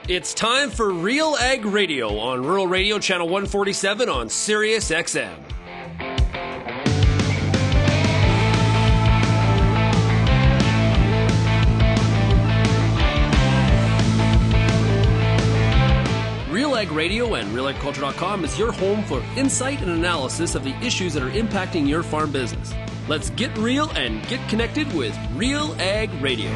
It's time for RealAg Radio on Rural Radio Channel 147 on Sirius XM. RealAg Radio and RealAgriculture.com is your home for insight and analysis of the issues that are impacting your farm business. Let's get real and get connected with RealAg Radio.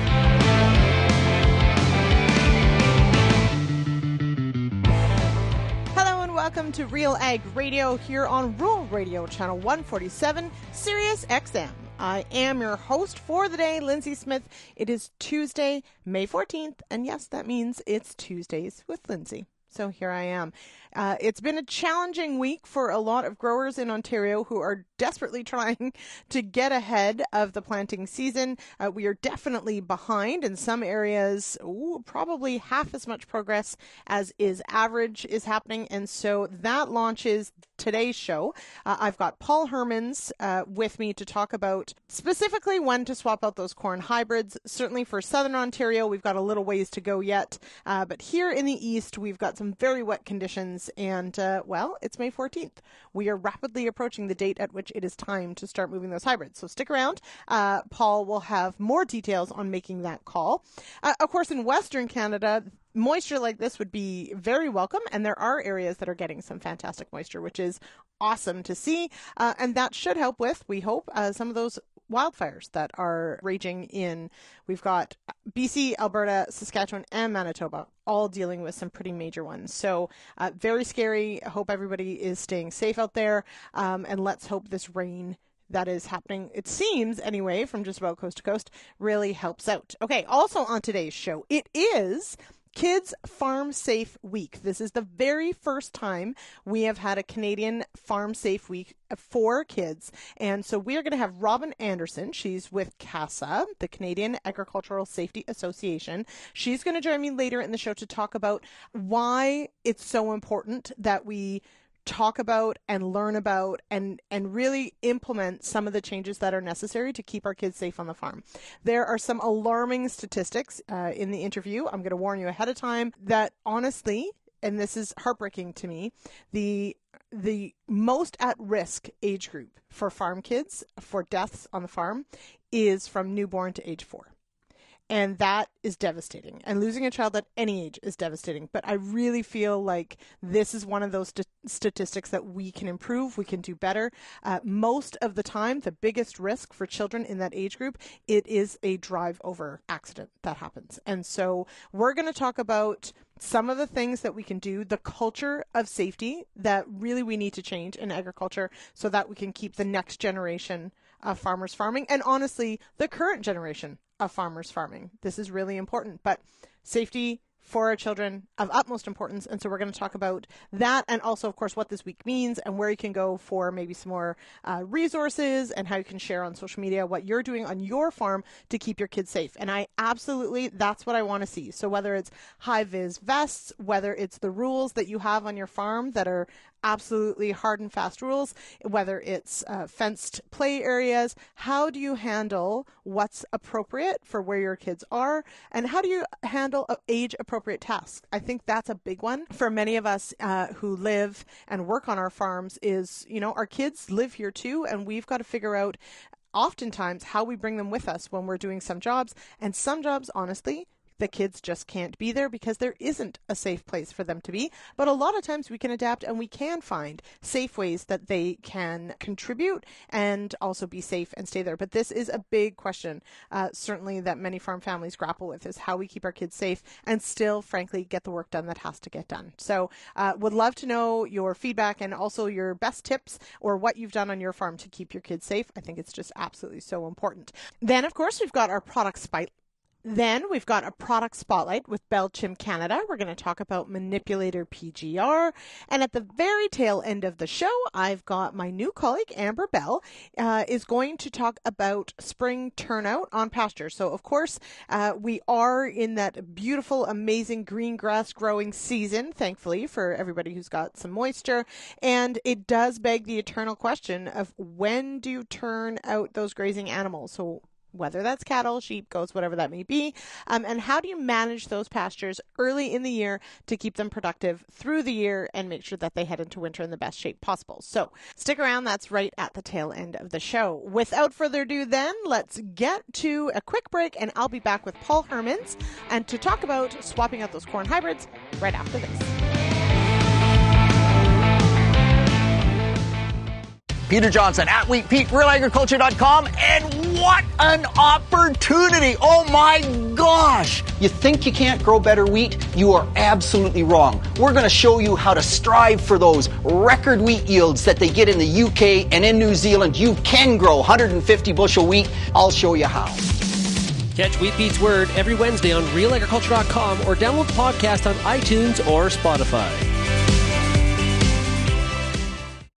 Welcome to RealAg Radio here on Rural Radio Channel 147, Sirius XM. I am your host for the day, Lyndsey Smith. It is Tuesday, May 14th, and yes, that means it's Tuesdays with Lyndsey. So here I am. It's been a challenging week for a lot of growers in Ontario who are desperately trying to get ahead of the planting season. We are definitely behind in some areas. Probably half as much progress as is average is happening. And so that launches today's show. I've got Paul Hermans with me to talk about specifically when to swap out those corn hybrids. Certainly for Southern Ontario, we've got a little ways to go yet. But here in the East, we've got some very wet conditions. And, well, it's May 14th. We are rapidly approaching the date at which it is time to start moving those hybrids. So stick around. Paul will have more details on making that call. Of course, in Western Canada, moisture like this would be very welcome. And there are areas that are getting some fantastic moisture, which is awesome to see. And that should help with, we hope, some of those wildfires that are raging in. We've got BC, Alberta, Saskatchewan, and Manitoba all dealing with some pretty major ones. So very scary. I hope everybody is staying safe out there. And let's hope this rain that is happening, it seems anyway, from just about coast to coast, really helps out. Okay, also on today's show, it is Kids FarmSafe Week. This is the very first time we have had a Canadian FarmSafe Week for kids. And so we are going to have Robin Anderson. She's with CASA, the Canadian Agricultural Safety Association. She's going to join me later in the show to talk about why it's so important that we talk about and learn about and really implement some of the changes that are necessary to keep our kids safe on the farm. There are some alarming statistics in the interview. I'm going to warn you ahead of time that honestly, and this is heartbreaking to me, the most at-risk age group for farm kids for deaths on the farm is from newborn to age 4. And that is devastating. And losing a child at any age is devastating. But I really feel like this is one of those statistics that we can improve. We can do better. Most of the time, the biggest risk for children in that age group, it is a drive-over accident that happens. And so we're going to talk about some of the things that we can do, the culture of safety that really we need to change in agriculture so that we can keep the next generation of farmers farming and honestly, the current generation of farmers farming. This is really important, but safety for our children of utmost importance. And so we're going to talk about that and also, of course, what this week means and where you can go for maybe some more resources and how you can share on social media what you're doing on your farm to keep your kids safe. And that's what I want to see. So whether it's high-vis vests, whether it's the rules that you have on your farm that are absolutely hard and fast rules, whether it's fenced play areas, how do you handle what's appropriate for where your kids are, and how do you handle age-appropriate tasks? I think that's a big one for many of us who live and work on our farms is, our kids live here too, and we've got to figure out oftentimes how we bring them with us when we're doing some jobs, and some jobs, honestly, the kids just can't be there because there isn't a safe place for them to be. But a lot of times we can adapt and we can find safe ways that they can contribute and also be safe and stay there. But this is a big question, certainly that many farm families grapple with, is how we keep our kids safe and still, frankly, get the work done that has to get done. So would love to know your feedback and also your best tips or what you've done on your farm to keep your kids safe. I think it's just absolutely so important. Then, of course, we've got our product spotlight. Then we've got a product spotlight with Belchim Canada. We're going to talk about Manipulator PGR. And at the very tail end of the show, I've got my new colleague, Amber Bell, is going to talk about spring turnout on pasture. So, of course, we are in that beautiful, amazing green grass growing season, thankfully, for everybody who's got some moisture. And it does beg the eternal question of when do you turn out those grazing animals? So whether that's cattle, sheep, goats, whatever that may be. And how do you manage those pastures early in the year to keep them productive through the year and make sure that they head into winter in the best shape possible? So stick around. That's right at the tail end of the show. Without further ado, then, let's get to a quick break, and I'll be back with Paul Hermans and to talk about swapping out those corn hybrids right after this. Peter Johnson at Wheat Pete, RealAgriculture.com, and what an opportunity! Oh my gosh! You think you can't grow better wheat? You are absolutely wrong. We're going to show you how to strive for those record wheat yields that they get in the UK and in New Zealand. You can grow 150 bushel wheat. I'll show you how. Catch Wheat Pete's Word every Wednesday on RealAgriculture.com or download the podcast on iTunes or Spotify.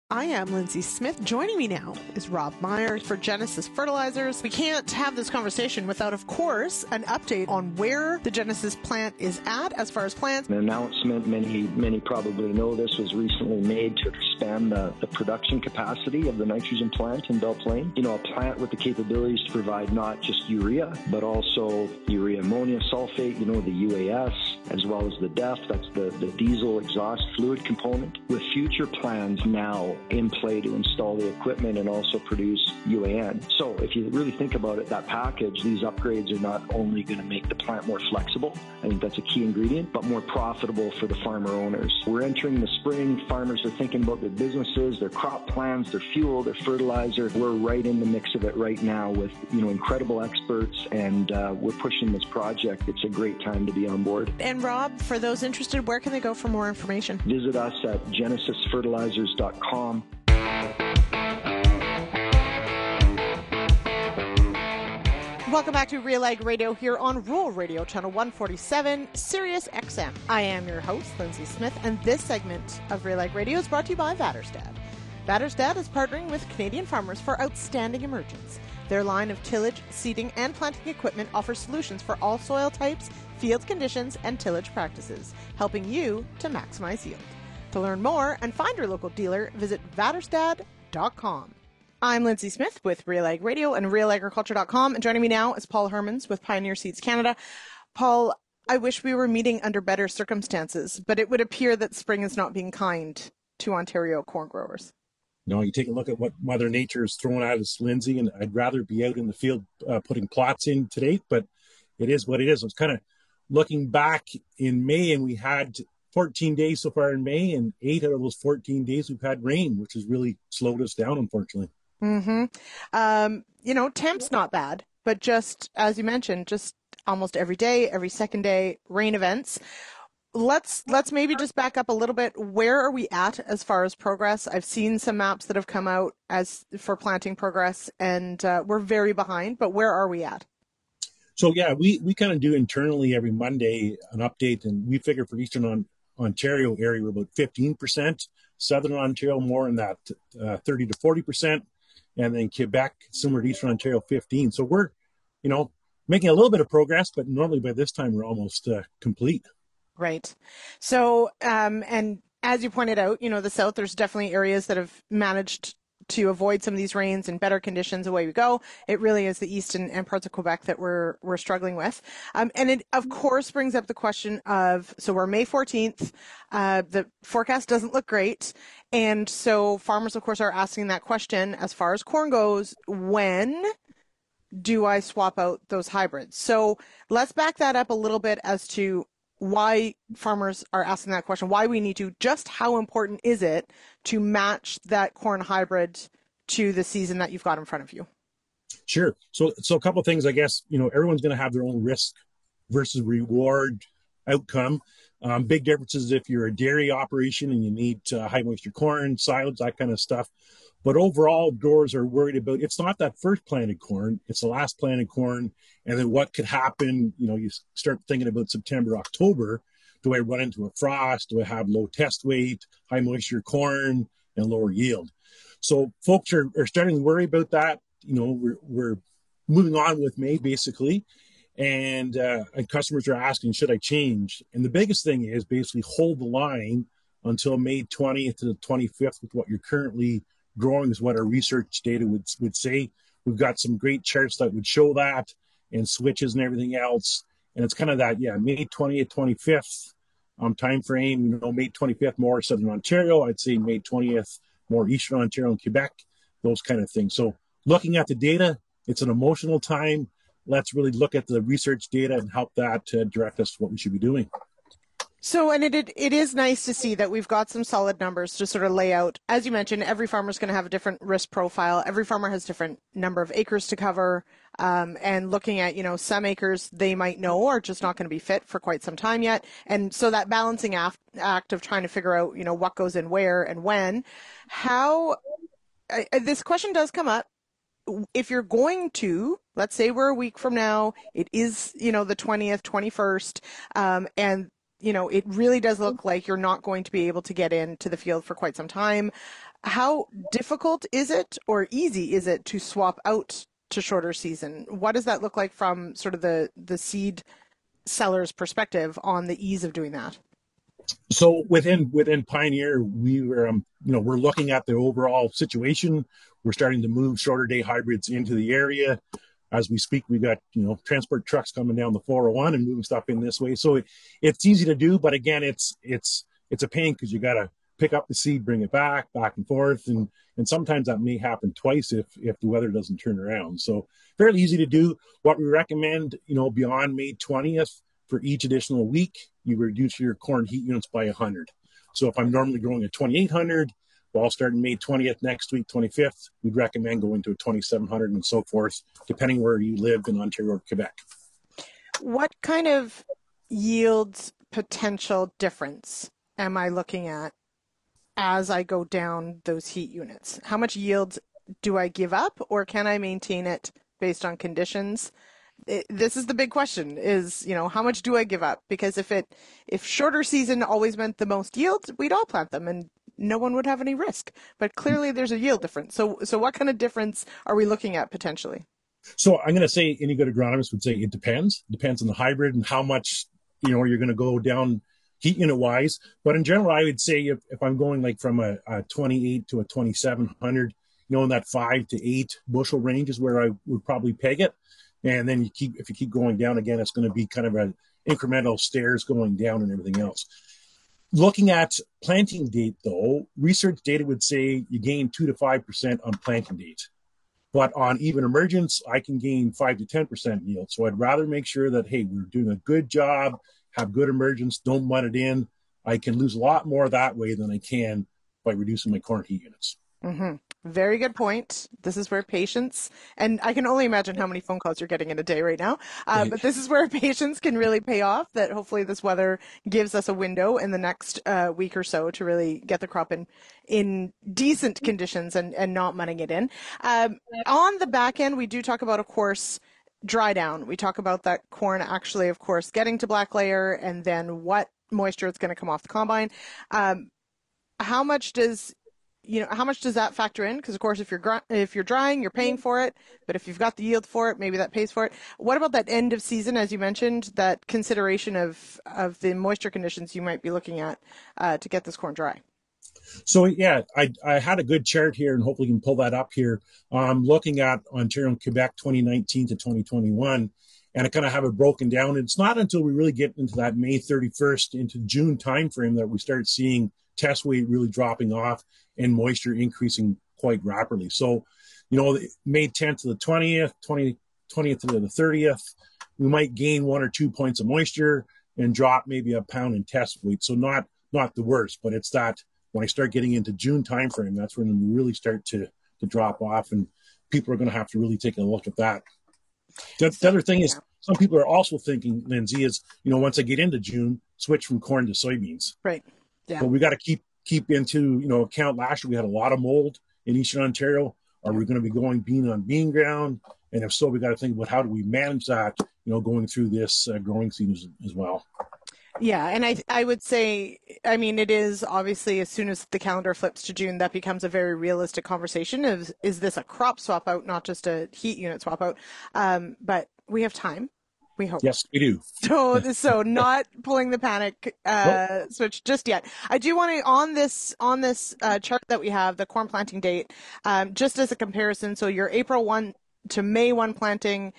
I am Lyndsey Smith. Joining me now is Rob Meyer for Genesis Fertilizers. We can't have this conversation without, of course, an update on where the Genesis plant is at as far as plans. An announcement, many probably know this, was recently made to expand the production capacity of the nitrogen plant in Belchim. You know, a plant with the capabilities to provide not just urea, but also urea ammonia sulfate, the UAS, as well as the DEF, that's the diesel exhaust fluid component, with future plans now in play to install the equipment and also produce UAN. So if you really think about it, that package, these upgrades are not only going to make the plant more flexible, I think that's a key ingredient, but more profitable for the farmer owners. We're entering the spring. Farmers are thinking about their businesses, their crop plans, their fuel, their fertilizer. We're right in the mix of it right now with, incredible experts, and we're pushing this project. It's a great time to be on board. And Rob, for those interested, where can they go for more information? Visit us at genesisfertilizers.com. Welcome back to RealAg Radio here on Rural Radio, channel 147, Sirius XM. I am your host, Lyndsey Smith, and this segment of RealAg Radio is brought to you by Väderstad. Väderstad is partnering with Canadian farmers for outstanding emergence. Their line of tillage, seeding, and planting equipment offers solutions for all soil types, field conditions, and tillage practices, helping you to maximize yield. To learn more and find your local dealer, visit Väderstad.com. I'm Lyndsey Smith with RealAg Radio and RealAgriculture.com, and joining me now is Paul Hermans with Pioneer Seeds Canada. Paul, I wish we were meeting under better circumstances, but it would appear that spring is not being kind to Ontario corn growers. No, you take a look at what Mother Nature is throwing at us, Lyndsey, and I'd rather be out in the field putting plots in today, but it is what it is. I was kind of looking back in May, and we had 14 days so far in May, and 8 out of those 14 days we've had rain, which has really slowed us down, unfortunately. Temp's not bad, but just, as you mentioned, just almost every day, every second day, rain events. Let's maybe just back up a little bit. Where are we at as far as progress? I've seen some maps that have come out as for planting progress, and we're very behind, but where are we at? So, yeah, we kind of do internally every Monday an update, and we figure for Eastern Ontario area, we're about 15%, Southern Ontario more in that 30 to 40%, and then Quebec, similar to Eastern Ontario, 15%. So we're, making a little bit of progress, but normally by this time we're almost complete. Right. So, and as you pointed out, the South, there's definitely areas that have managed to avoid some of these rains in better conditions. Away we go. It really is the East and parts of Quebec that we're struggling with. And it, of course, brings up the question of, so we're May 14th. The forecast doesn't look great. And so farmers, of course, are asking that question as far as corn goes, when do I swap out those hybrids? So let's back that up a little bit as to why farmers are asking that question, why we need to, just how important is it to match that corn hybrid to the season that you've got in front of you? Sure. So a couple of things, I guess, everyone's going to have their own risk versus reward outcome. Big differences if you're a dairy operation and you need high moisture corn, silage, that kind of stuff. But overall, growers are worried about, it's not that first planted corn, it's the last planted corn. And then what could happen, you start thinking about September, October. Do I run into a frost? Do I have low test weight, high moisture corn, and lower yield? So folks are starting to worry about that. We're moving on with May, basically. And customers are asking, should I change? And the biggest thing is basically hold the line until May 20th to the 25th with what you're currently growing, is what our research data would say. we've got some great charts that would show that, and switches and everything else. And it's kind of that, May 20th, 25th time frame. May 25th more Southern Ontario. I'd say May 20th more Eastern Ontario and Quebec, those kind of things. So looking at the data, it's an emotional time. Let's really look at the research data and help that direct us to what we should be doing. So, and it is nice to see that we've got some solid numbers to sort of lay out. As you mentioned, every farmer is going to have a different risk profile. Every farmer has different number of acres to cover. And looking at, some acres they might know are just not going to be fit for quite some time yet. And so that balancing act of trying to figure out, what goes in where and when, this question does come up. If you're going to, let's say we're a week from now, it is, the 20th, 21st, and it really does look like you're not going to be able to get into the field for quite some time. How difficult is it or easy is it to swap out to shorter season? What does that look like from sort of the seed seller's perspective on the ease of doing that? So within Pioneer, we're looking at the overall situation. We're starting to move shorter day hybrids into the area. As we speak, we got, transport trucks coming down the 401 and moving stuff in this way. So it's easy to do, but again, it's a pain because you got to pick up the seed, bring it back and forth. And sometimes that may happen twice if the weather doesn't turn around. So fairly easy to do. What we recommend, beyond May 20th, for each additional week, you reduce your corn heat units by 100. So if I'm normally growing at 2,800, well, starting May 20th, next week, 25th, we'd recommend going to a 2,700 and so forth, depending where you live in Ontario or Quebec. What kind of yields potential difference am I looking at as I go down those heat units? How much yield do I give up, or can I maintain it based on conditions? This is the big question is, how much do I give up? Because if shorter season always meant the most yield, we'd all plant them and no one would have any risk. But clearly there's a yield difference. So what kind of difference are we looking at potentially? So I'm going to say any good agronomist would say it depends. It depends on the hybrid and how much, you're going to go down heat unit wise. But in general, I would say if I'm going like from a 28 to a 2,700, in that 5 to 8 bushel range is where I would probably peg it. And then if you keep going down again, it's going to be kind of an incremental stairs going down and everything else. Looking at planting date, though, research data would say you gain 2 to 5% on planting date. But on even emergence, I can gain 5 to 10% yield. So I'd rather make sure that, hey, we're doing a good job, have good emergence, don't mud it in. I can lose a lot more that way than I can by reducing my corn heat units. Mm-hmm. Very good point. This is where patience, and I can only imagine how many phone calls you're getting in a day right now, but this is where patience can really pay off, that hopefully this weather gives us a window in the next week or so to really get the crop in decent conditions and not mudding it in. On the back end, we do talk about, of course, dry down. We talk about that corn actually, of course, getting to black layer and then what moisture is going to come off the combine. How much does that factor in? Because of course, if you're drying, you're paying for it. But if you've got the yield for it, maybe that pays for it. What about that end of season, as you mentioned, that consideration of the moisture conditions you might be looking at to get this corn dry? So yeah, I had a good chart here, and hopefully you can pull that up here. I'm looking at Ontario and Quebec 2019 to 2021, and I kind of have it broken down. It's not until we really get into that May 31st into June timeframe that we start seeing test weight really dropping off and moisture increasing quite rapidly. So, May 10th to the 20th, 20th to the 30th, we might gain 1 or 2 points of moisture and drop maybe a pound in test weight. So not the worst, but it's that when I start getting into June timeframe, that's when we really start to drop off, and people are going to have to really take a look at that. The other thing is, some people are also thinking, Lyndsey, is, once I get into June, switch from corn to soybeans. Right. Yeah. But we got to keep into, account last year we had a lot of mold in Eastern Ontario. Are we going to be going bean on bean ground? And if so, we got to think about how do we manage that, going through this growing season as well. Yeah, and I would say, it is obviously as soon as the calendar flips to June, that becomes a very realistic conversation of, is this a crop swap out, not just a heat unit swap out? But we have time. We hope. Yes, we do. So not pulling the panic switch just yet. I do want to, on this chart that we have, the corn planting date, just as a comparison. So your April 1 to May 1 planting,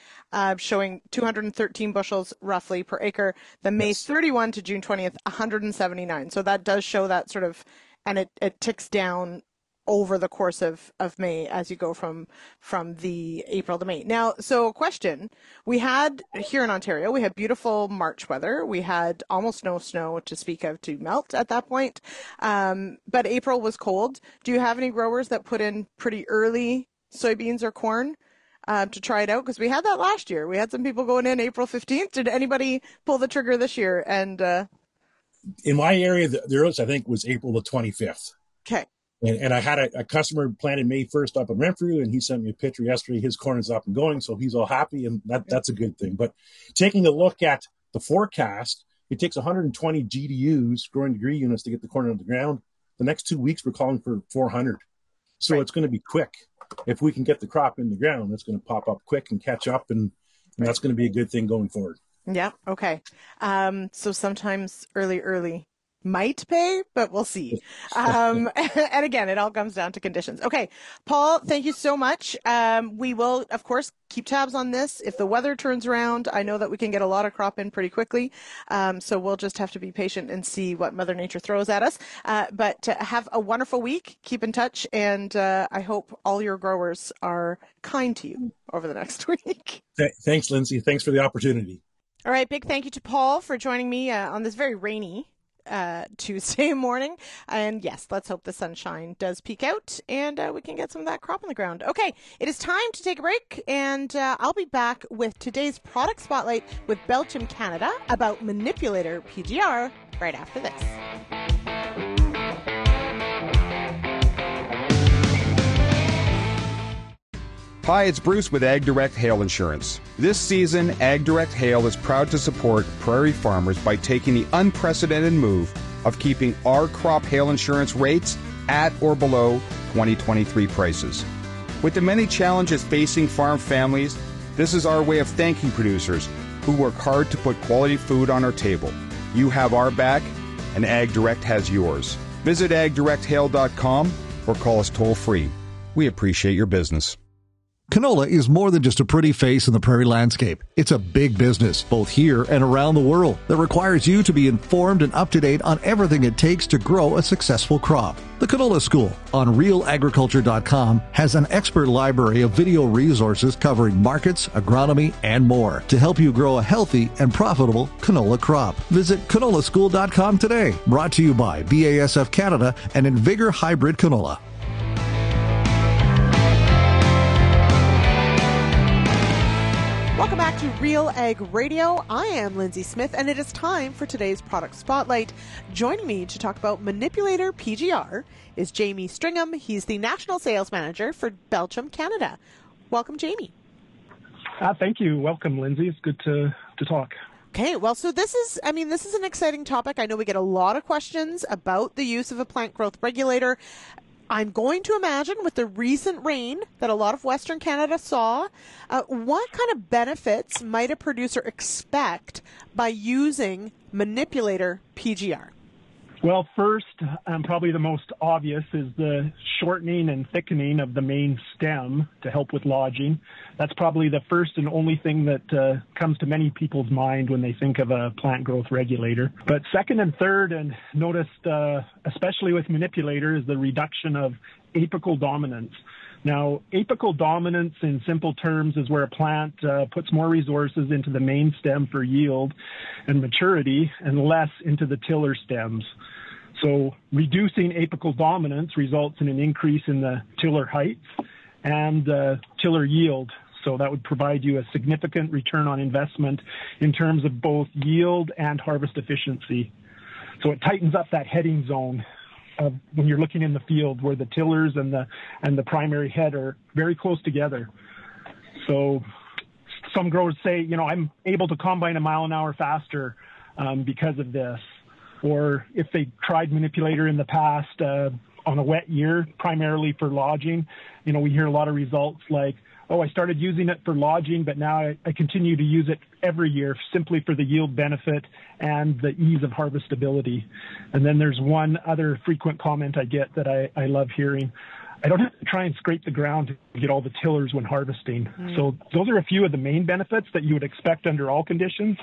showing 213 bushels roughly per acre. The May 31 to June 20th, 179. So that does show that sort of, and it ticks down over the course of May as you go from the April to May. Now, so question, we had here in Ontario, we had beautiful March weather. We had almost no snow to speak of to melt at that point. But April was cold. Do you have any growers that put in pretty early soybeans or corn to try it out? Because we had that last year. We had some people going in April 15th. Did anybody pull the trigger this year? And in my area, the earliest I think was April the 25th. Okay. And I had a customer planted May 1st up in Renfrew, and he sent me a picture yesterday. His corn is up and going, so he's all happy, and that's a good thing. But taking a look at the forecast, it takes 120 GDUs, growing degree units, to get the corn on the ground. The next 2 weeks, we're calling for 400. So It's going to be quick. If we can get the crop in the ground, it's going to pop up quick and catch up, and that's going to be a good thing going forward. Yeah, okay. So sometimes early might pay, but we'll see. And again, it all comes down to conditions. Okay, Paul, thank you so much. We will, of course, keep tabs on this. If the weather turns around, I know that we can get a lot of crop in pretty quickly. So we'll just have to be patient and see what Mother Nature throws at us. But have a wonderful week. Keep in touch. And I hope all your growers are kind to you over the next week. Thanks, Lyndsey. Thanks for the opportunity. All right. Big thank you to Paul for joining me on this very rainy Tuesday morning. And yes, let's hope the sunshine does peek out and we can get some of that crop on the ground. Okay, it is time to take a break, and I'll be back with today's product spotlight with Belchim Canada about Manipulator PGR right after this. Hi, it's Bruce with Ag Direct Hail Insurance. This season, Ag Direct Hail is proud to support prairie farmers by taking the unprecedented move of keeping our crop hail insurance rates at or below 2023 prices. With the many challenges facing farm families, this is our way of thanking producers who work hard to put quality food on our table. You have our back, and Ag Direct has yours. Visit agdirecthail.com or call us toll-free. We appreciate your business. Canola is more than just a pretty face in the prairie landscape. It's a big business, both here and around the world, that requires you to be informed and up to date on everything it takes to grow a successful crop. The Canola School on RealAgriculture.com has an expert library of video resources covering markets, agronomy, and more to help you grow a healthy and profitable canola crop. Visit canolaschool.com today. Brought to you by BASF Canada and Invigor Hybrid Canola. Welcome back to Real Ag Radio. I am Lyndsey Smith, and it is time for today's product spotlight. Joining me to talk about Manipulator PGR is Jamie Stringam. He's the National Sales Manager for Belchim Canada. Welcome, Jamie. Thank you. Welcome, Lyndsey. It's good to talk. Okay, well, so this is an exciting topic. I know we get a lot of questions about the use of a plant growth regulator. I'm going to imagine with the recent rain that a lot of Western Canada saw, what kind of benefits might a producer expect by using Manipulator PGR? Well, first, probably the most obvious is the shortening and thickening of the main stem to help with lodging. That's probably the first and only thing that comes to many people's mind when they think of a plant growth regulator. But second and third, and noticed especially with Manipulator, is the reduction of apical dominance. Now, apical dominance in simple terms is where a plant puts more resources into the main stem for yield and maturity and less into the tiller stems. So reducing apical dominance results in an increase in the tiller height and tiller yield. So that would provide you a significant return on investment in terms of both yield and harvest efficiency. So it tightens up that heading zone when you're looking in the field where the tillers and the primary head are very close together. So some growers say, I'm able to combine a mile an hour faster because of this. Or if they tried Manipulator in the past on a wet year, primarily for lodging, we hear a lot of results like, oh, I started using it for lodging, but now I continue to use it every year simply for the yield benefit and the ease of harvestability. And then there's one other frequent comment I get that I love hearing. I don't have to try and scrape the ground to get all the tillers when harvesting. So those are a few of the main benefits that you would expect under all conditions,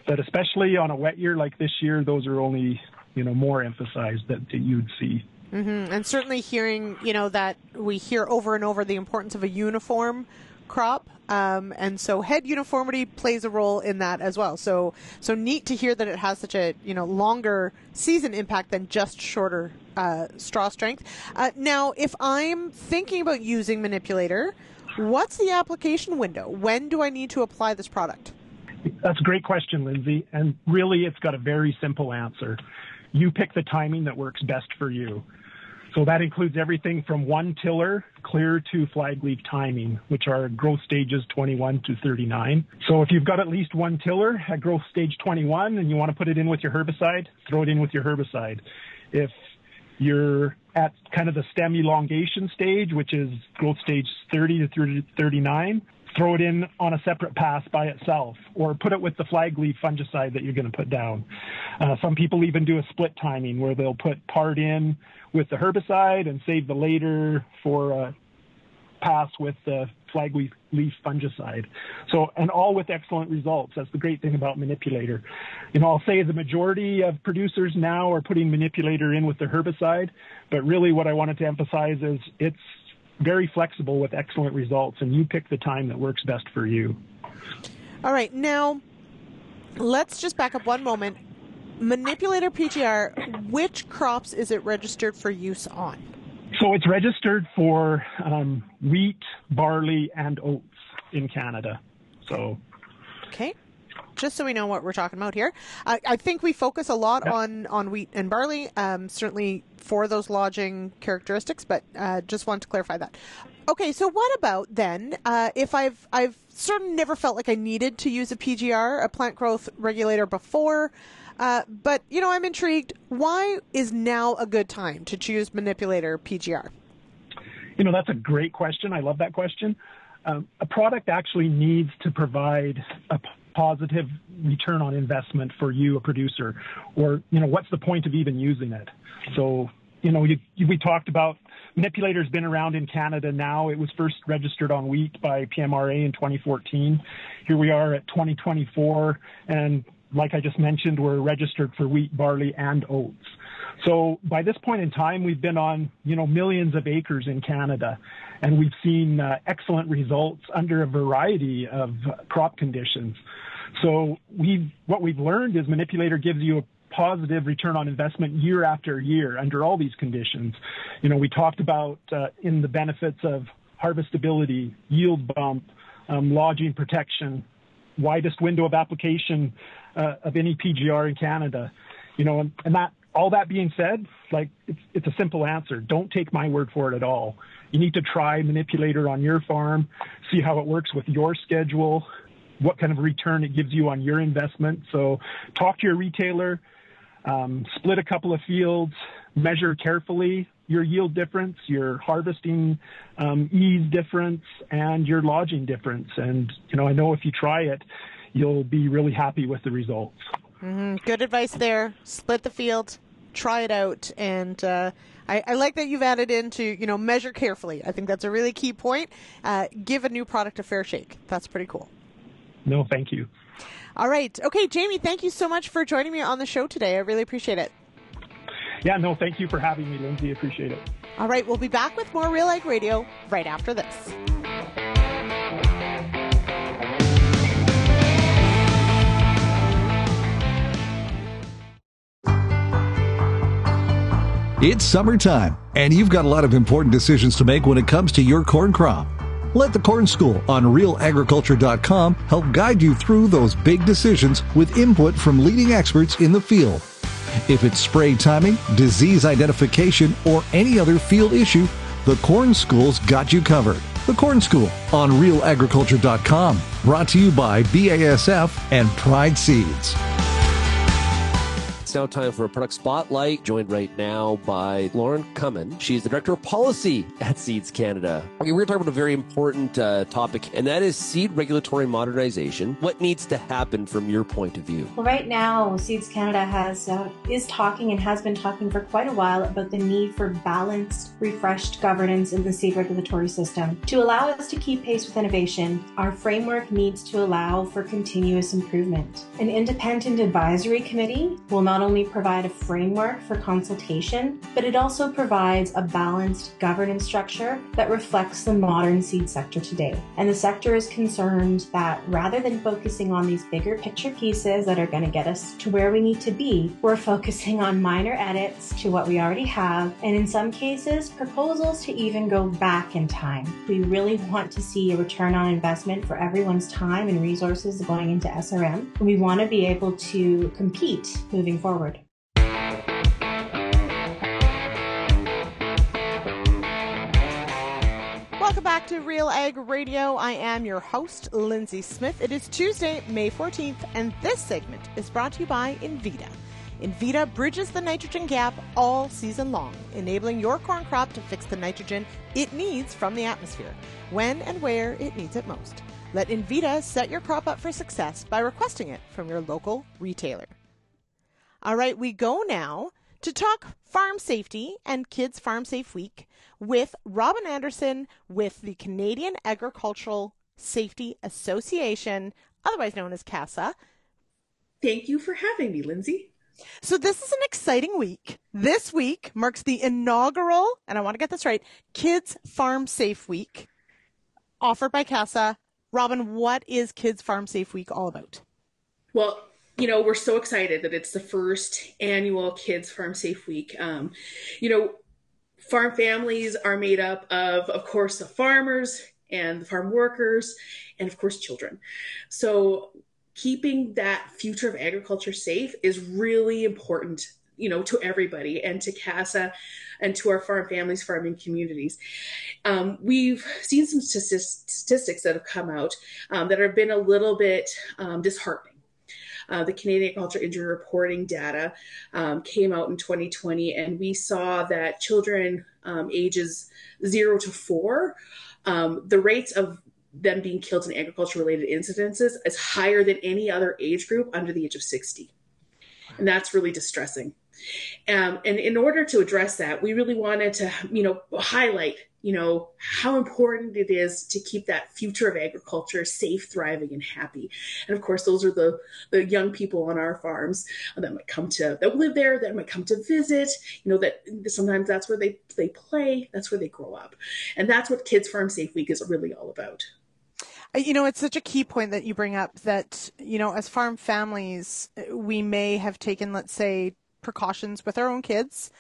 but especially on a wet year like this year, those are only, more emphasized that you'd see. Mm-hmm. And certainly hearing, that we hear over and over the importance of a uniform crop. And so head uniformity plays a role in that as well. So neat to hear that it has such a, longer season impact than just shorter straw strength. Now, if I'm thinking about using Manipulator, what's the application window? When do I need to apply this product? That's a great question, Lyndsey. And really, it's got a very simple answer. You pick the timing that works best for you. So that includes everything from 1 tiller clear to flag leaf timing, which are growth stages 21 to 39. So if you've got at least 1 tiller at growth stage 21 and you want to put it in with your herbicide, throw it in with your herbicide. If you're at kind of the stem elongation stage, which is growth stage 30 to 39, throw it in on a separate pass by itself, or put it with the flag leaf fungicide that you're going to put down. Some people even do a split timing where they'll put part in with the herbicide and save the later for a pass with the flag leaf fungicide. So, and all with excellent results. That's the great thing about Manipulator. I'll say the majority of producers now are putting Manipulator in with the herbicide, but really what I wanted to emphasize is it's very flexible with excellent results, and you pick the time that works best for you. All right. Now, let's just back up one moment. Manipulator PGR, which crops is it registered for use on? So it's registered for wheat, barley, and oats in Canada. So. Okay. Just so we know what we're talking about here. I think we focus a lot on wheat and barley, certainly for those lodging characteristics, but just want to clarify that. Okay, so what about then if I've sort of never felt like I needed to use a PGR, a plant growth regulator, before, but, I'm intrigued. Why is now a good time to choose Manipulator PGR? That's a great question. I love that question. A product actually needs to provide a positive return on investment for you, a producer, or, what's the point of even using it? So, we talked about Manipulator's been around in Canada now. It was first registered on wheat by PMRA in 2014. Here we are at 2024, and like I just mentioned, we're registered for wheat, barley, and oats. So by this point in time, we've been on, millions of acres in Canada, and we've seen excellent results under a variety of crop conditions. So what we've learned is Manipulator gives you a positive return on investment year after year under all these conditions. We talked about in the benefits of harvestability, yield bump, lodging protection, widest window of application of any PGR in Canada. And that, all that being said, it's a simple answer. Don't take my word for it at all. You need to try Manipulator on your farm, see how it works with your schedule, what kind of return it gives you on your investment. So talk to your retailer, split a couple of fields, measure carefully your yield difference, your harvesting ease difference, and your lodging difference. And, I know if you try it, you'll be really happy with the results. Mm-hmm. Good advice there. Split the field, try it out. And I like that you've added into, measure carefully. I think that's a really key point. Give a new product a fair shake. That's pretty cool. No, thank you. All right. Okay, Jamie, thank you so much for joining me on the show today. I really appreciate it. Yeah, no, thank you for having me, Lyndsey. Appreciate it. All right, we'll be back with more RealAg Radio right after this. It's summertime, and you've got a lot of important decisions to make when it comes to your corn crop. Let the Corn School on RealAgriculture.com help guide you through those big decisions with input from leading experts in the field. If it's spray timing, disease identification, or any other field issue, the Corn School's got you covered. The Corn School on RealAgriculture.com, brought to you by BASF and Pride Seeds. now time for a product spotlight, joined right now by Lauren Cummin. She's the Director of Policy at Seeds Canada. Okay, we're going to talk about a very important topic, and that is seed regulatory modernization. What needs to happen from your point of view? Well, right now, Seeds Canada is talking and has been talking for quite a while about the need for balanced, refreshed governance in the seed regulatory system. To allow us to keep pace with innovation, our framework needs to allow for continuous improvement. An independent advisory committee will not only provide a framework for consultation, but it also provides a balanced governance structure that reflects the modern seed sector today. And the sector is concerned that rather than focusing on these bigger picture pieces that are going to get us to where we need to be, we're focusing on minor edits to what we already have, and in some cases, proposals to even go back in time. We really want to see a return on investment for everyone's time and resources going into SRM. We want to be able to compete moving forward. Welcome back to RealAg Radio. I am your host, Lyndsey Smith. It is Tuesday, May 14th, and this segment is brought to you by Invita. Invita bridges the nitrogen gap all season long, enabling your corn crop to fix the nitrogen it needs from the atmosphere, when and where it needs it most. Let Invita set your crop up for success by requesting it from your local retailer. All right, we go now to talk farm safety and Kids FarmSafe Week with Robin Anderson with the Canadian Agricultural Safety Association, otherwise known as CASA. Thank you for having me, Lyndsey. So this is an exciting week. This week marks the inaugural, and I want to get this right, Kids FarmSafe Week offered by CASA. Robin, what is Kids FarmSafe Week all about? Well, we're so excited that it's the first annual Kids FarmSafe Week. Farm families are made up of course, the farmers and the farm workers, and of course, children. So keeping that future of agriculture safe is really important, to everybody and to CASA and to our farm families, farming communities. We've seen some statistics that have come out that have been a little bit disheartening. The Canadian Agriculture Injury Reporting data came out in 2020, and we saw that children ages 0 to 4, the rates of them being killed in agriculture-related incidences is higher than any other age group under the age of 60. And that's really distressing. And in order to address that, we really wanted to, highlight, how important it is to keep that future of agriculture safe, thriving, and happy. And of course, those are the young people on our farms that live there, that might come to visit, that sometimes that's where they play, that's where they grow up. And that's what Kids FarmSafe Week is really all about. It's such a key point that you bring up that, as farm families, we may have taken, let's say, precautions with our own kids.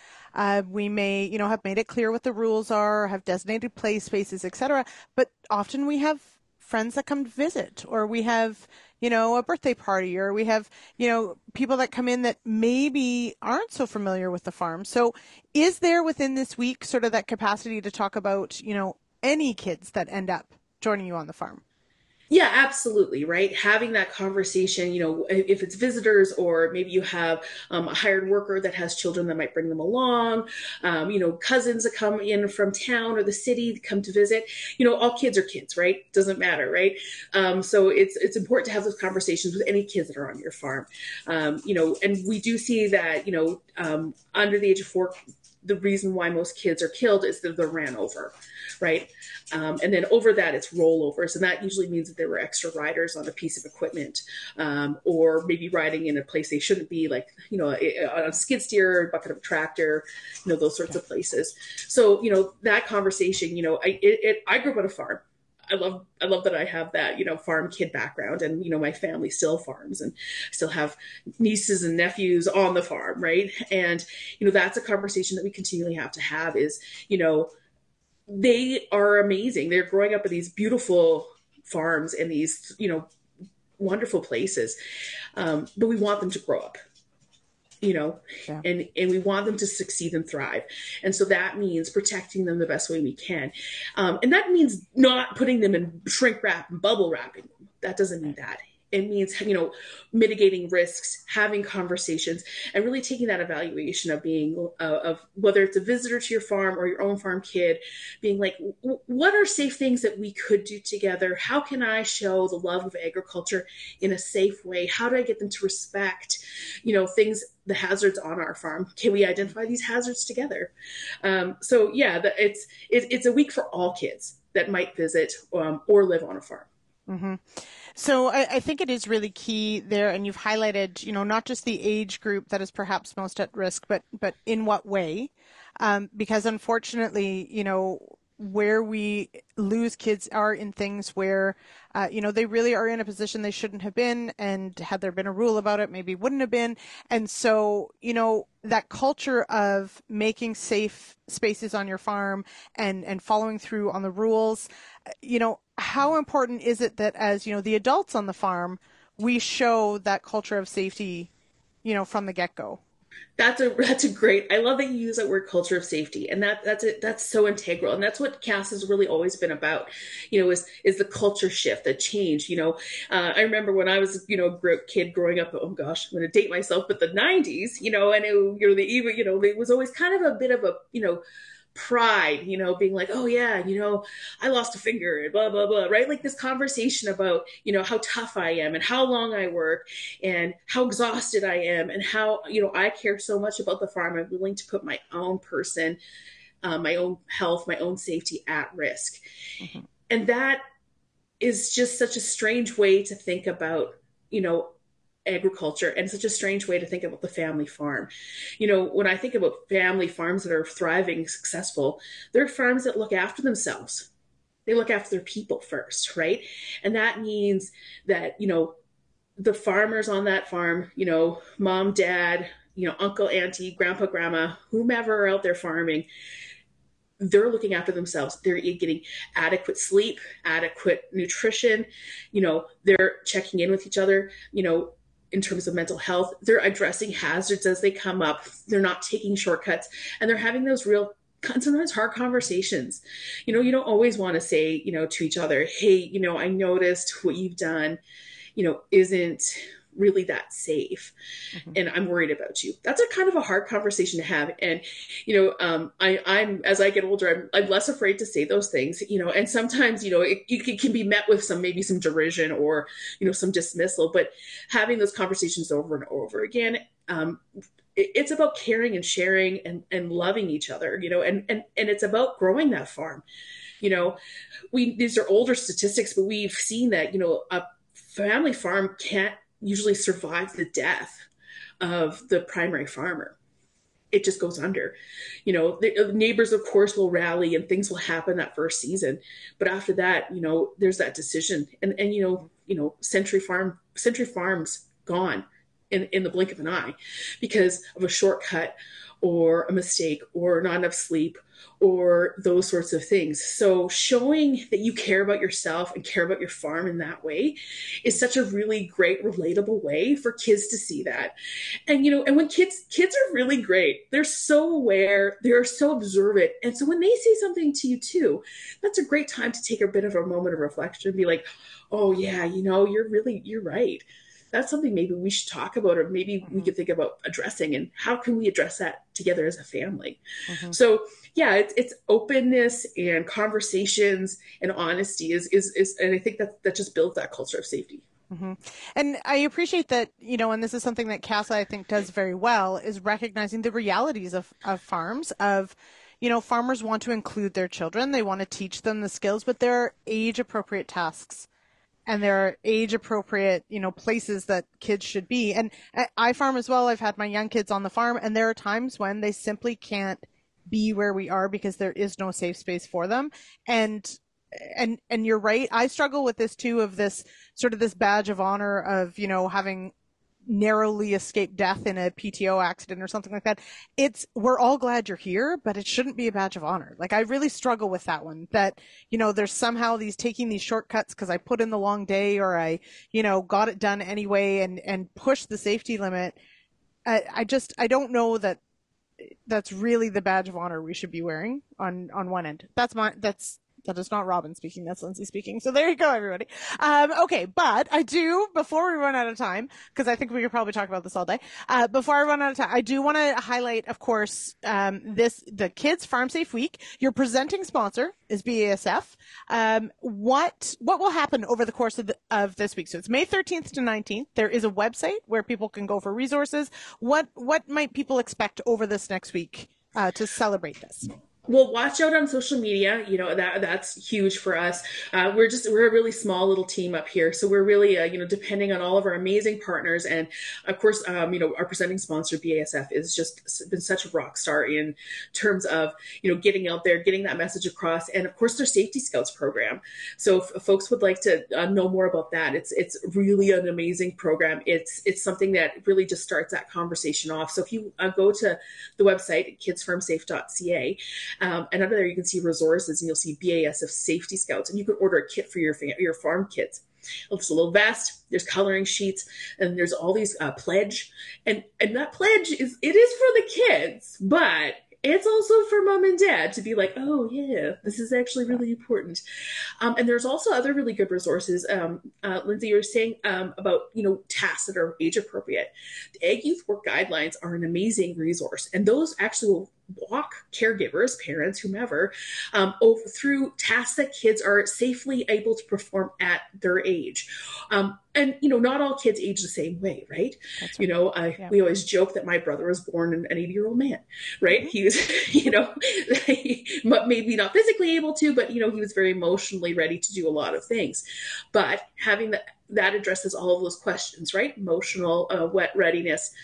We may, have made it clear what the rules are, have designated play spaces, etc. But often we have friends that come to visit, or we have, a birthday party, or we have, people that come in that maybe aren't so familiar with the farm. So is there within this week sort of that capacity to talk about, any kids that end up joining you on the farm? Yeah, absolutely. Right. Having that conversation, if it's visitors, or maybe you have a hired worker that has children that might bring them along, cousins that come in from town or the city to come to visit, all kids are kids, right? Doesn't matter. Right. So it's important to have those conversations with any kids that are on your farm. And we do see that, under the age of 4, the reason why most kids are killed is that they're ran over, right? And then over that, it's rollovers. And that usually means that there were extra riders on a piece of equipment, or maybe riding in a place they shouldn't be, like, on a skid steer, bucket of a tractor, those sorts of places. So, that conversation, I grew up on a farm. I love that I have that, farm kid background, and, my family still farms, and still have nieces and nephews on the farm. Right. And, that's a conversation that we continually have to have is, they are amazing. They're growing up in these beautiful farms and these, wonderful places. But we want them to grow up. And we want them to succeed and thrive. And so that means protecting them the best way we can. And that means not putting them in shrink wrap and bubble wrapping them. That doesn't mean that. It means, mitigating risks, having conversations, and really taking that evaluation of being, of whether it's a visitor to your farm or your own farm kid, being like, what are safe things that we could do together? How can I show the love of agriculture in a safe way? How do I get them to respect, the hazards on our farm? Can we identify these hazards together? It's a week for all kids that might visit or live on a farm. Mm-hmm. So I think it is really key there, and you've highlighted, not just the age group that is perhaps most at risk, but in what way? Because unfortunately, where we lose kids are in things where, they really are in a position they shouldn't have been, and had there been a rule about it, maybe wouldn't have been. And so, that culture of making safe spaces on your farm and following through on the rules, how important is it that as, the adults on the farm, we show that culture of safety, from the get-go? That's a great, I love that you use that word, culture of safety. And that's so integral. And that's what CAS has really always been about, is the culture shift, the change. I remember when I was, a kid growing up, oh gosh, I'm going to date myself, but the 90s, and it was always kind of a bit of a, pride, being like, oh yeah, I lost a finger and blah, blah, blah, right? Like this conversation about, how tough I am and how long I work and how exhausted I am and how, I care so much about the farm. I'm willing to put my own person, my own health, my own safety at risk. Mm-hmm. And that is just such a strange way to think about, agriculture, and such a strange way to think about the family farm. When I think about family farms that are thriving, successful, they're farms that look after themselves. They look after their people first, right? And that means that, the farmers on that farm, mom, dad, uncle, auntie, grandpa, grandma, whomever are out there farming, they're looking after themselves. They're getting adequate sleep, adequate nutrition. They're checking in with each other, in terms of mental health. They're addressing hazards as they come up. They're not taking shortcuts, and they're having those real, sometimes hard conversations. You don't always want to say, to each other, hey, I noticed what you've done, isn't really that safe. Mm-hmm. And I'm worried about you. That's a kind of a hard conversation to have. And, I'm, as I get older, I'm less afraid to say those things, and sometimes, it can be met with maybe some derision or, some dismissal, but having those conversations over and over again, it's about caring and sharing and loving each other, and it's about growing that farm. These are older statistics, but we've seen that, a family farm can't usually survive the death of the primary farmer. It just goes under. The neighbors, of course, will rally and things will happen that first season. But after that, there's that decision. And Century Farms gone in the blink of an eye because of a shortcut or a mistake or not enough sleep or those sorts of things. So showing that you care about yourself and care about your farm in that way is such a really great, relatable way for kids to see that. And, and when kids are really great, they're so aware, they're so observant. And so when they say something to you too, that's a great time to take a bit of a moment of reflection and be like, oh yeah, you're right. That's something maybe we should talk about, or maybe we could think about addressing, and how can we address that together as a family? Mm-hmm. So yeah, it's openness and conversations and honesty is, and I think that just builds that culture of safety. Mm-hmm. And I appreciate that, and this is something that CASA, I think, does very well, is recognizing the realities of farms, of, farmers want to include their children. They want to teach them the skills, but there are age-appropriate tasks. And there are age-appropriate, places that kids should be. And I farm as well. I've had my young kids on the farm, and there are times when they simply can't be where we are because there is no safe space for them. And you're right. I struggle with this too, of this sort of this badge of honor of, having narrowly escaped death in a PTO accident or something like that. We're all glad you're here, but it shouldn't be a badge of honor. Like, I really struggle with that one, that, there's somehow taking these shortcuts because I put in the long day, or I, got it done anyway and push the safety limit. I don't know that's really the badge of honor we should be wearing on one end. That's That is not Robin speaking. That's Lyndsey speaking. So there you go, everybody. Okay. But I do, before we run out of time, because I think we could probably talk about this all day. Before I run out of time, I do want to highlight, of course, the Kids FarmSafe Week. Your presenting sponsor is BASF. What will happen over the course of this week? So it's May 13th to 19th. There is a website where people can go for resources. What might people expect over this next week to celebrate this? Well, watch out on social media. You know, that's huge for us. We're a really small little team up here. So we're really, depending on all of our amazing partners. And of course, our presenting sponsor, BASF, is just been such a rock star in terms of, getting out there, getting that message across. And of course, their Safety Scouts program. So if folks would like to know more about that, it's really an amazing program. It's something that really just starts that conversation off. So if you go to the website, kidsfarmsafe.ca, and under there you can see resources, and you'll see BASF Safety Scouts, and you can order a kit for your farm kids. It's a little vest, there's coloring sheets, and there's all these pledge, and that pledge is for the kids, but it's also for mom and dad to be like, oh yeah, this is actually really important. And there's also other really good resources. Lyndsey, you were saying about, tasks that are age appropriate. The Ag Youth Work Guidelines are an amazing resource, and those actually will walk caregivers, parents, whomever, through tasks that kids are safely able to perform at their age. And, not all kids age the same way, right? Right. We always joke that my brother was born an 80-year-old man, right? Mm-hmm. He was, maybe not physically able to, but, he was very emotionally ready to do a lot of things. But having that addresses all of those questions, right? Emotional, readiness,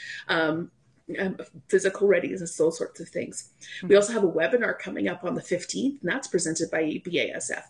physical readiness, those sorts of things. Mm-hmm. We also have a webinar coming up on the 15th, and that's presented by BASF.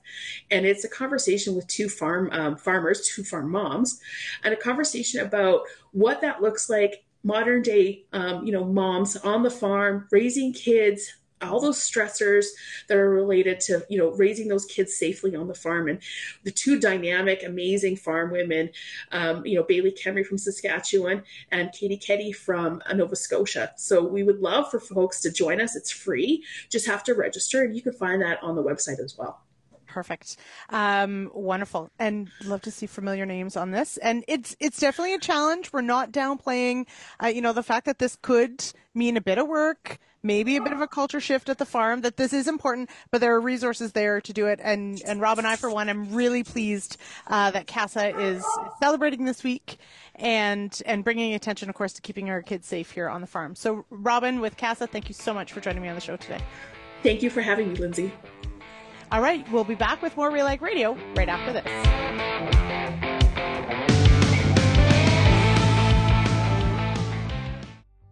And it's a conversation with two farmers, two farm moms, and a conversation about what that looks like, modern day, moms on the farm, raising kids, all those stressors that are related to, raising those kids safely on the farm. And the two dynamic, amazing farm women, Bailey Kemry from Saskatchewan and Katie Ketty from Nova Scotia. So we would love for folks to join us. It's free. Just have to register, and you can find that on the website as well. Perfect. Wonderful. And love to see familiar names on this. And it's definitely a challenge. We're not downplaying, the fact that this could mean a bit of work, maybe a bit of a culture shift at the farm, that this is important, but there are resources there to do it. And Rob and I, for one, am really pleased that CASA is celebrating this week and bringing attention, of course, to keeping our kids safe here on the farm. So Robin with CASA, thank you so much for joining me on the show today. Thank you for having me, Lyndsey. All right, we'll be back with more RealAg Radio right after this.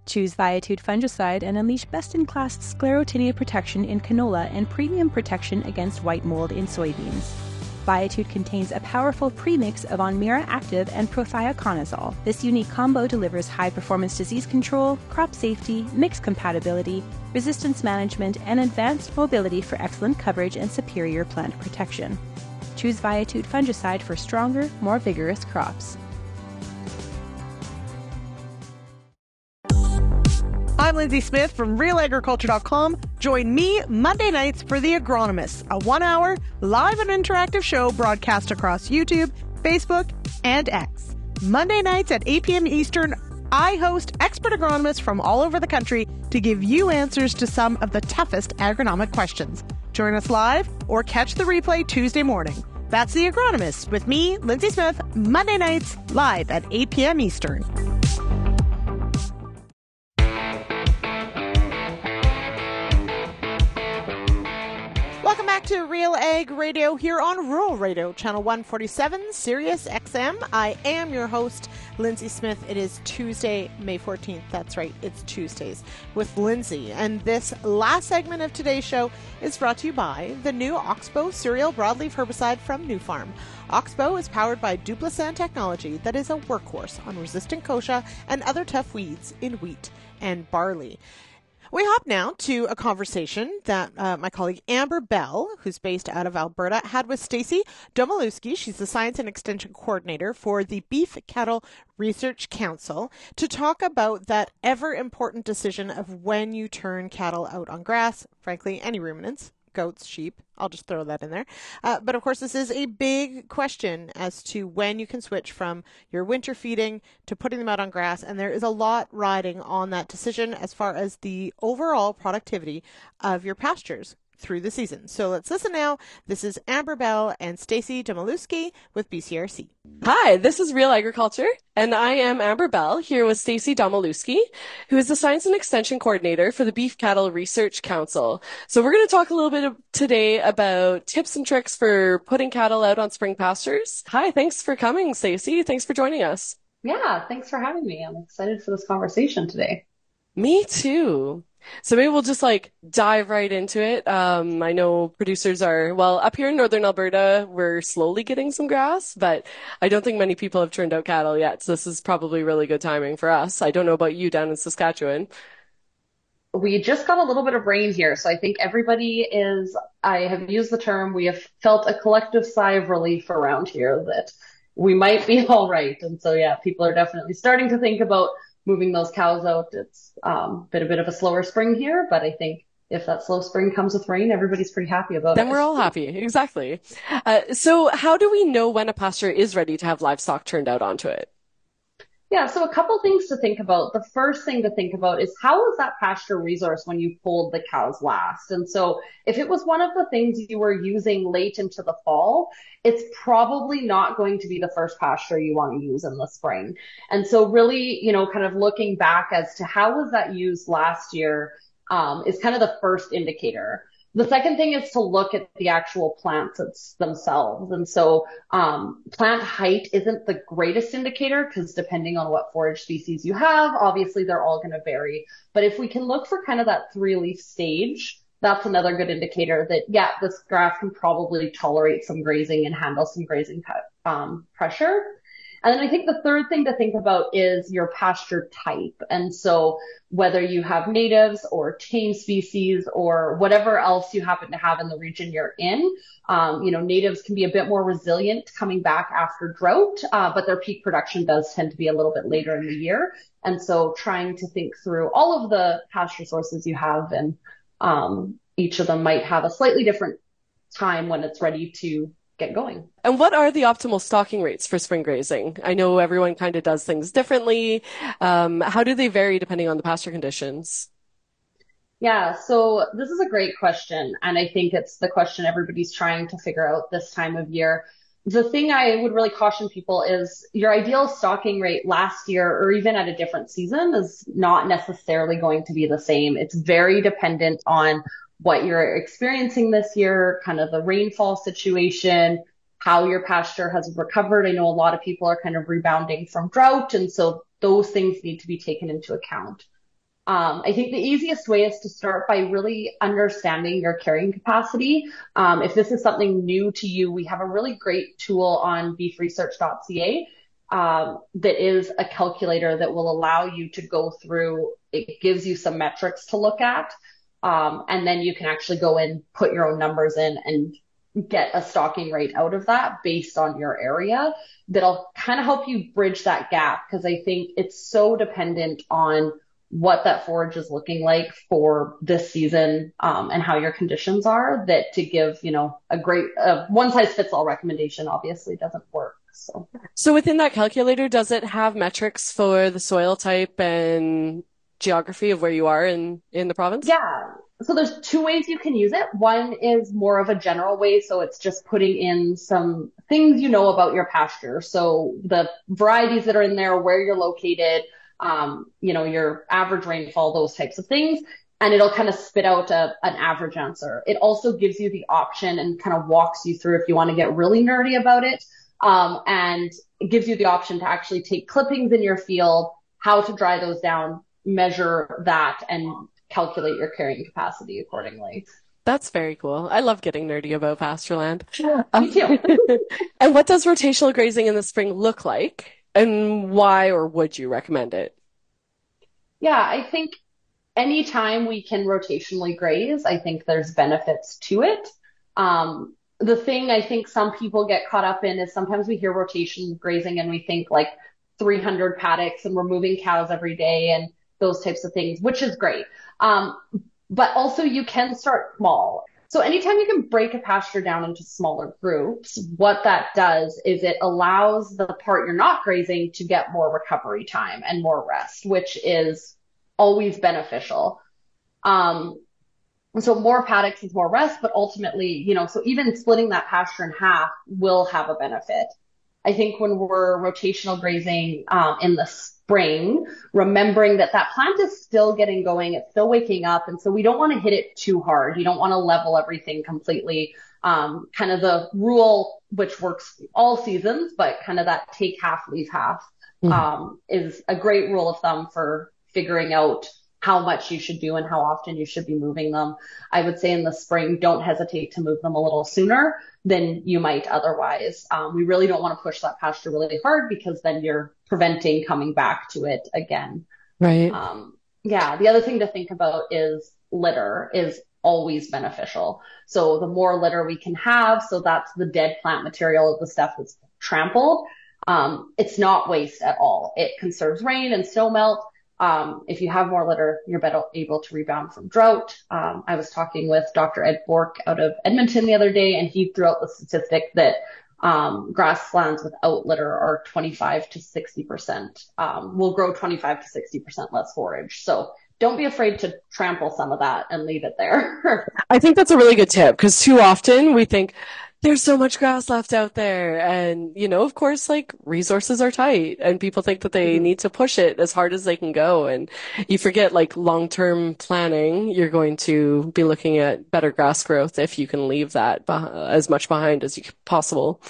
Choose Viatude fungicide and unleash best-in-class sclerotinia protection in canola and premium protection against white mold in soybeans. Viatude contains a powerful premix of Onmira Active and prothioconazole. This unique combo delivers high-performance disease control, crop safety, mix compatibility, resistance management, and advanced mobility for excellent coverage and superior plant protection. Choose Viatude fungicide for stronger, more vigorous crops. I'm Lyndsey Smith from RealAgriculture.com. Join me Monday nights for The Agronomist, a 1-hour live and interactive show broadcast across YouTube, Facebook, and X. Monday nights at 8 p.m. Eastern, I host expert agronomists from all over the country to give you answers to some of the toughest agronomic questions. Join us live or catch the replay Tuesday morning. That's The Agronomist with me, Lyndsey Smith, Monday nights live at 8 p.m. Eastern. Welcome back to RealAg Radio here on Rural Radio, channel 147, Sirius XM. I am your host, Lyndsey Smith. It is Tuesday, May 14th. That's right, it's Tuesdays with Lyndsey. And this last segment of today's show is brought to you by the new Oxbow cereal broadleaf herbicide from New Farm. Oxbow is powered by Duplicent technology that is a workhorse on resistant kochia and other tough weeds in wheat and barley. We hop now to a conversation that my colleague Amber Bell, who's based out of Alberta, had with Stacey Domolewski. She's the Science and Extension Coordinator for the Beef Cattle Research Council, to talk about that ever-important decision of when you turn cattle out on grass, frankly, any ruminants, goats, sheep. I'll just throw that in there. But of course, this is a big question as to when you can switch from your winter feeding to putting them out on grass. And there is a lot riding on that decision as far as the overall productivity of your pastures through the season. So let's listen now. This is Amber Bell and Stacey Domolewski with BCRC. Hi, this is Real Agriculture, and I am Amber Bell here with Stacey Domolewski, who is the Science and Extension Coordinator for the Beef Cattle Research Council. So we're going to talk a little bit today about tips and tricks for putting cattle out on spring pastures. Hi, thanks for coming, Stacey. Thanks for joining us. Yeah, thanks for having me. I'm excited for this conversation today. Me too. So maybe we'll just dive right into it. I know producers are, up here in northern Alberta, we're slowly getting some grass, but I don't think many people have turned out cattle yet. So this is probably really good timing for us. I don't know about you down in Saskatchewan. We just got a little bit of rain here. So I think I have used the term, we have felt a collective sigh of relief around here that we might be all right. And so, yeah, people are definitely starting to think about moving those cows out. It's been a bit of a slower spring here, but I think if that slow spring comes with rain, everybody's pretty happy about it. Then we're all happy. Exactly. So how do we know when a pasture is ready to have livestock turned out onto it? Yeah, so a couple things to think about. The first thing to think about is how is that pasture resource when you pulled the cows last? And so if it was one of the things you were using late into the fall, it's probably not going to be the first pasture you want to use in the spring. And so really, kind of looking back as to how was that used last year is kind of the first indicator. The second thing is to look at the actual plants themselves. And so plant height isn't the greatest indicator because depending on what forage species you have, obviously they're all going to vary. But if we can look for kind of that 3-leaf stage, that's another good indicator that, yeah, this grass can probably tolerate some grazing and handle some grazing pressure. And then I think the third thing to think about is your pasture type. And so whether you have natives or tame species or whatever else you happen to have in the region you're in, natives can be a bit more resilient coming back after drought, but their peak production does tend to be a little bit later in the year. And so trying to think through all of the pasture sources you have, and each of them might have a slightly different time when it's ready to get going. And what are the optimal stocking rates for spring grazing? I know everyone kind of does things differently. How do they vary depending on the pasture conditions? Yeah, so this is a great question. And I think it's the question everybody's trying to figure out this time of year. The thing I would really caution people is your ideal stocking rate last year or even at a different season is not necessarily going to be the same. It's very dependent on what you're experiencing this year, kind of the rainfall situation, how your pasture has recovered. I know a lot of people are kind of rebounding from drought, and so those things need to be taken into account. I think the easiest way is to start by really understanding your carrying capacity. If this is something new to you, we have a really great tool on beefresearch.ca that is a calculator that will allow you to go through. It gives you some metrics to look at. And then you can actually go in, put your own numbers in and get a stocking rate out of that based on your area. That'll kind of help you bridge that gap, because I think it's so dependent on what that forage is looking like for this season, and how your conditions are, that to give, a great one size fits all recommendation obviously doesn't work. So within that calculator, does it have metrics for the soil type and geography of where you are in the province? Yeah. So there's two ways you can use it. One is more of a general way. So it's just putting in some things about your pasture. So the varieties that are in there, where you're located, your average rainfall, those types of things. And it'll kind of spit out an average answer. It also gives you the option and kind of walks you through if you want to get really nerdy about it. And it gives you the option to actually take clippings in your field, how to dry those down, measure that, and calculate your carrying capacity accordingly. That's very cool. I love getting nerdy about pasture land. Me too. And what does rotational grazing in the spring look like, and why or would you recommend it? Yeah, I think anytime we can rotationally graze, I think there's benefits to it. The thing I think some people get caught up in is sometimes we hear rotation grazing and we think like 300 paddocks and we're moving cows every day and those types of things, which is great. But also you can start small. So anytime you can break a pasture down into smaller groups, what that does is it allows the part you're not grazing to get more recovery time and more rest, which is always beneficial. So more paddocks is more rest, but ultimately, so even splitting that pasture in half will have a benefit. I think when we're rotational grazing in the spring, remembering that plant is still getting going, it's still waking up, and so we don't want to hit it too hard. You don't want to level everything completely. Kind of the rule, which works all seasons, but kind of that take half, leave half is a great rule of thumb for figuring out how much you should do and how often you should be moving them. I would say in the spring, don't hesitate to move them a little sooner than you might otherwise. We really don't want to push that pasture really hard because then you're preventing coming back to it again. Right. The other thing to think about is litter is always beneficial. So the more litter we can have, so that's the dead plant material, the stuff that's trampled. It's not waste at all. It conserves rain and snow melt. If you have more litter, you're better able to rebound from drought. I was talking with Dr. Ed Bork out of Edmonton the other day, and he threw out the statistic that grasslands without litter are 25 to 60%, will grow 25 to 60% less forage. So don't be afraid to trample some of that and leave it there. I think that's a really good tip, because too often we think, there's so much grass left out there. And, of course, like, resources are tight and people think that they need to push it as hard as they can go. And you forget, like, long-term planning, you're going to be looking at better grass growth if you can leave that as much behind as possible.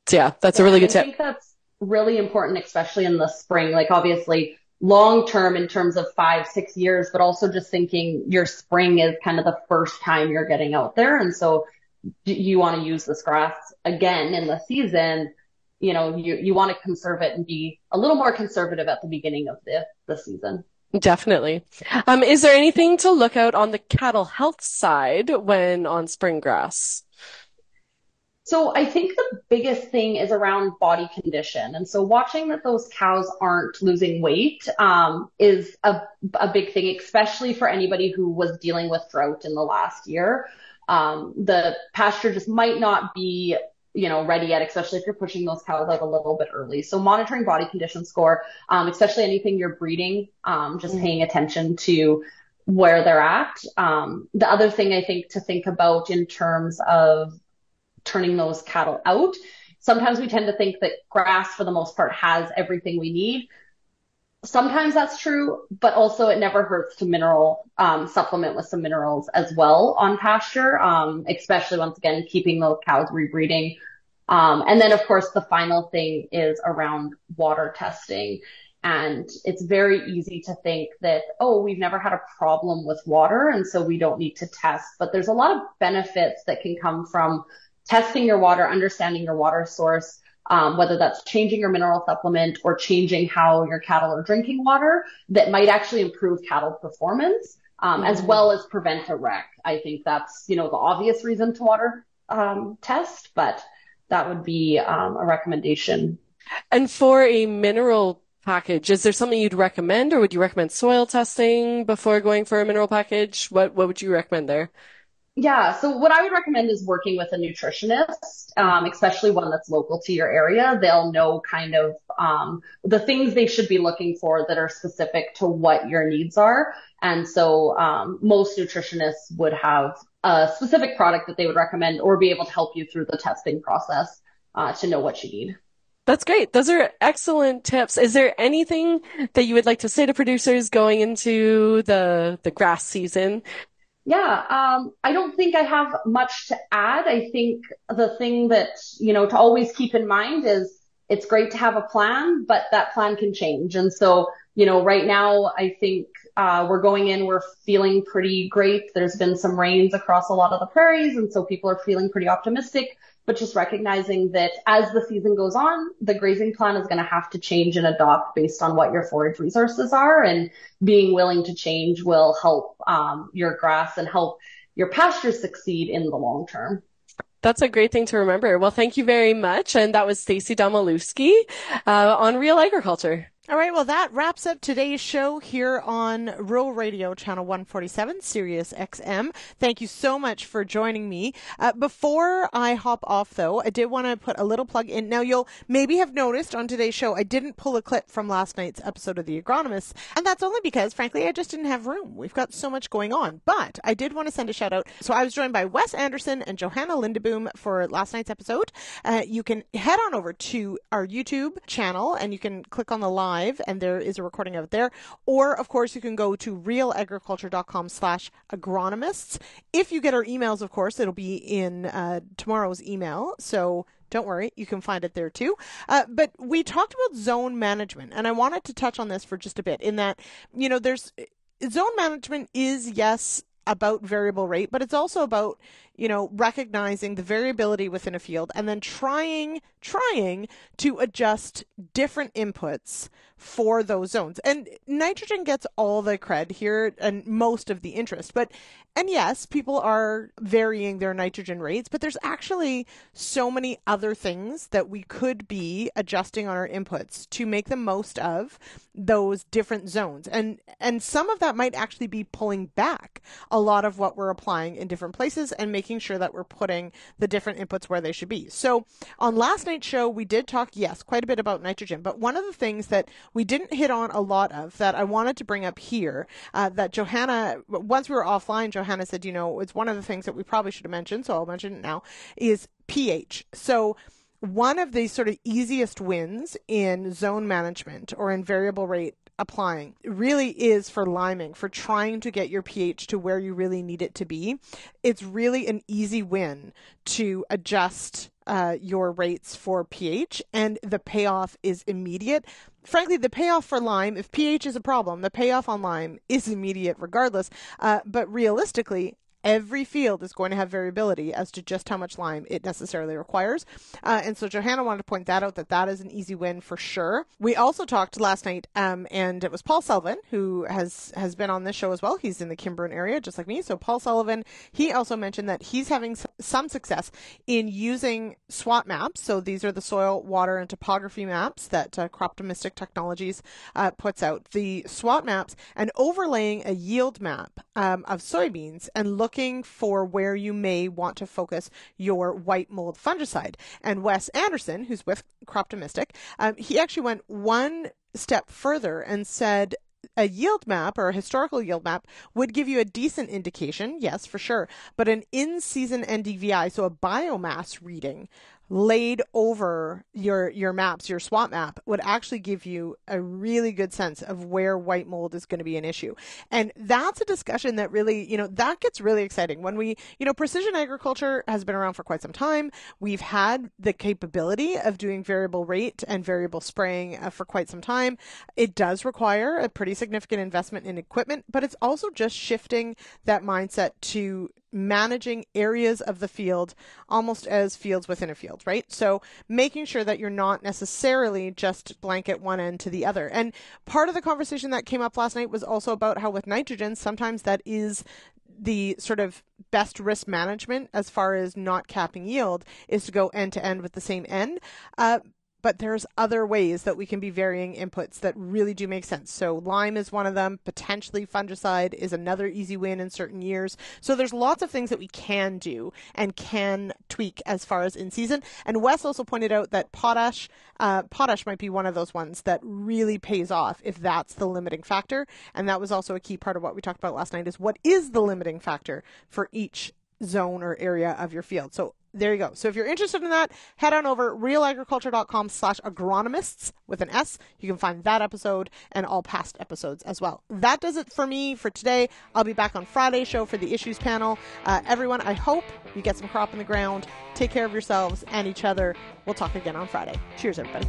So yeah, that's a really good tip. I think that's really important, especially in the spring. Like, obviously, long-term in terms of 5-6 years, but also just thinking your spring is kind of the first time you're getting out there. And so you want to use this grass again in the season, you want to conserve it and be a little more conservative at the beginning of the season. Definitely. Is there anything to look out on the cattle health side when on spring grass? So I think the biggest thing is around body condition. And so watching that those cows aren't losing weight is a big thing, especially for anybody who was dealing with drought in the last year. The pasture just might not be, ready yet, especially if you're pushing those cows out a little bit early. So monitoring body condition score, especially anything you're breeding, just paying attention to where they're at. The other thing I think to think about in terms of turning those cattle out, sometimes we tend to think that grass for the most part has everything we need. Sometimes that's true, but also it never hurts to supplement with some minerals as well on pasture, especially once again, keeping those cows rebreeding. And then of course, the final thing is around water testing. And it's very easy to think that, we've never had a problem with water, and so we don't need to test. But there's a lot of benefits that can come from testing your water, understanding your water source, whether that's changing your mineral supplement or changing how your cattle are drinking water, that might actually improve cattle performance, as well as prevent a wreck. I think that's, the obvious reason to water test, but that would be a recommendation. And for a mineral package, is there something you'd recommend, or would you recommend soil testing before going for a mineral package? What would you recommend there? Yeah, so what I would recommend is working with a nutritionist, especially one that's local to your area. They'll know kind of the things they should be looking for that are specific to what your needs are. And so most nutritionists would have a specific product that they would recommend or be able to help you through the testing process to know what you need. That's great. Those are excellent tips. Is there anything that you would like to say to producers going into the grass season? Yeah, I don't think I have much to add. I think the thing that, to always keep in mind is it's great to have a plan, but that plan can change. And so, right now, I think we're feeling pretty great. There's been some rains across a lot of the prairies, and so people are feeling pretty optimistic. But just recognizing that as the season goes on, the grazing plan is going to have to change and adopt based on what your forage resources are, and being willing to change will help your grass and help your pasture succeed in the long term. That's a great thing to remember. Well, thank you very much. And that was Stacey Domolewski on Real Agriculture. All right, well, that wraps up today's show here on Rural Radio, Channel 147, Sirius XM. Thank you so much for joining me. Before I hop off, though, I did want to put a little plug in. Now, you'll maybe have noticed on today's show, I didn't pull a clip from last night's episode of The Agronomists, and that's only because, frankly, I just didn't have room. We've got so much going on, but I did want to send a shout out. So I was joined by Wes Anderson and Johanna Lindeboom for last night's episode. You can head on over to our YouTube channel, and you can click on the live, and there is a recording of it there. Or, of course, you can go to realagriculture.com/agronomists. If you get our emails, of course, it'll be in tomorrow's email. So don't worry, you can find it there too. But we talked about zone management, and I wanted to touch on this for just a bit in that, there's zone management is, yes, about variable rate, but it's also about, recognizing the variability within a field and then trying to adjust different inputs for those zones. And nitrogen gets all the cred here and most of the interest, and yes, people are varying their nitrogen rates, but there's actually so many other things that we could be adjusting on our inputs to make the most of those different zones. And some of that might actually be pulling back a lot of what we're applying in different places and making sure that we're putting the different inputs where they should be. So on last night's show, we did talk, yes, quite a bit about nitrogen, but one of the things that we didn't hit on a lot of that I wanted to bring up here, that Johanna, once we were offline, Johanna said, it's one of the things that we probably should have mentioned, so I'll mention it now, is pH. So one of the sort of easiest wins in zone management or in variable rate applying really is for liming, for trying to get your pH to where you really need it to be. It's really an easy win to adjust your rates for pH, and the payoff is immediate. Frankly, the payoff for lime, if pH is a problem, the payoff on lime is immediate regardless. But realistically, every field is going to have variability as to just how much lime it necessarily requires. And so Johanna wanted to point that out, that is an easy win for sure. We also talked last night, and it was Paul Sullivan, who has been on this show as well. He's in the Kimbrough area, just like me. So Paul Sullivan, he also mentioned that he's having some success in using SWOT maps. So these are the soil, water, and topography maps that Croptomistic Technologies puts out. The SWOT maps and overlaying a yield map of soybeans and looking for where you may want to focus your white mold fungicide. And Wes Anderson, who's with Croptomistic, he actually went one step further and said a yield map or a historical yield map would give you a decent indication, yes, for sure, but an in-season NDVI, so a biomass reading laid over your maps, your SWOT map, would actually give you a really good sense of where white mold is going to be an issue. And that's a discussion that really, that gets really exciting. When we, precision agriculture has been around for quite some time. We've had the capability of doing variable rate and variable spraying for quite some time. It does require a pretty significant investment in equipment, but it's also just shifting that mindset to managing areas of the field almost as fields within a field, right? So making sure that you're not necessarily just blanket one end to the other. And part of the conversation that came up last night was also about how with nitrogen, sometimes that is the sort of best risk management as far as not capping yield is to go end to end with the same end. But there's other ways that we can be varying inputs that really do make sense. So lime is one of them. Potentially fungicide is another easy win in certain years. So there's lots of things that we can do and can tweak as far as in season. And Wes also pointed out that potash might be one of those ones that really pays off if that's the limiting factor. And that was also a key part of what we talked about last night, is what is the limiting factor for each zone or area of your field. So there you go. So if you're interested in that, head on over realagriculture.com/agronomists with an S. You can find that episode and all past episodes as well. That does it for me for today. I'll be back on Friday's show for the issues panel. Everyone, I hope you get some crop in the ground. Take care of yourselves and each other. We'll talk again on Friday. Cheers, everybody.